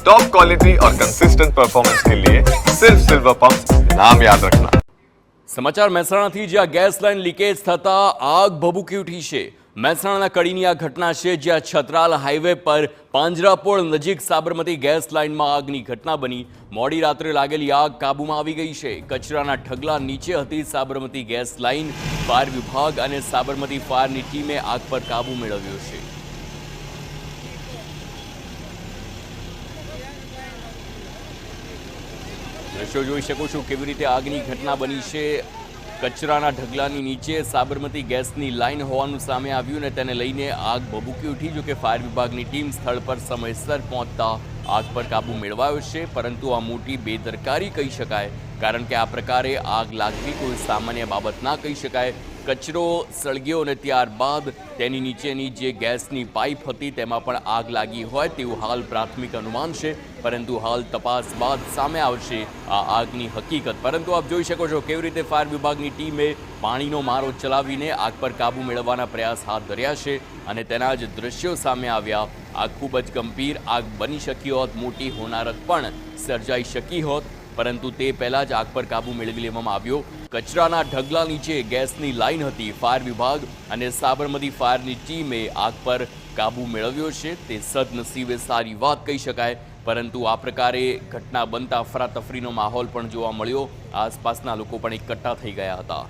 Top quality और consistent performance के लिए सिर्फ सिल्वर पंप नाम याद रखना। સમાચાર મહેસાણાથી જ્યાં ગેસ લાઇન લીકેજ થતા આગ ભભૂકી ઉઠી છે। મહેસાણાના કડીની આ ઘટના છે જ્યાં છત્રાલ હાઈવે પર પાંજરાપોળ નજીક સાબરમતી ગેસ લાઇનમાં આગની ઘટના બની। મોડી રાત્રે લાગેલી આગ કાબૂમાં આવી ગઈ છે। કચરાના ઢગલા નીચે હતી સાબરમતી ગેસ લાઇન। ફાયર વિભાગ અને સાબરમતી ફાયરની ટીમે આગ પર કાબૂ મેળવ્યો છે। દ્રશ્યો જોઈ શકો છો કેવી રીતે આગની ઘટના બની છે। કચરાના ઢગલાની નીચે સાબરમતી ગેસની લાઇન હોવાનું સામે આવ્યું ને તેને લઈને આગ ભભૂકી ઉઠી। જો કે ફાયર વિભાગની ટીમ સ્થળ પર સમયસર પહોંચતા આગ પર કાબૂ મેળવાયો છે, પરંતુ આ મોટી બેદરકારી કહી શકાય, કારણ કે આ પ્રકારે આગ લાગવી કોઈ સામાન્ય બાબત ના કહી શકાય। કચરો સળગ્યો અને ત્યારબાદ તેની નીચેની જે ગેસની પાઇપ હતી તેમાં પણ આગ લાગી હોય તેવું હાલ પ્રાથમિક અનુમાન છે, પરંતુ હાલ તપાસ બાદ સામે આવશે આ આગની હકીકત। પરંતુ આપ જોઈ શકો છો કેવી રીતે ફાયર વિભાગની ટીમે પાણીનો મારો ચલાવીને આગ પર કાબૂ મેળવવાના પ્રયાસ હાથ ધર્યા છે અને તેના જ દ્રશ્યો સામે આવ્યા। આગ ખૂબ જ ગંભીર આગ બની શકી હોત, મોટી હોનારત પણ સર્જાઈ શકી હોત, પરંતુ તે પહેલાં જ આગ પર કાબૂ મેળવી લેવામાં આવ્યો। કચરાના ઢગલા નીચે ગેસની લાઇન હતી। ફાયર વિભાગ અને સાબરમતી ફાયરની ટીમે આગ પર કાબૂ મેળવ્યો છે, તે સદનસીબે સારી વાત કહી શકાય, પરંતુ આ પ્રકારે ઘટના બનતા અફરાતફરીનો માહોલ પણ જોવા મળ્યો। આસપાસના લોકો પણ એકઠા થઈ ગયા હતા।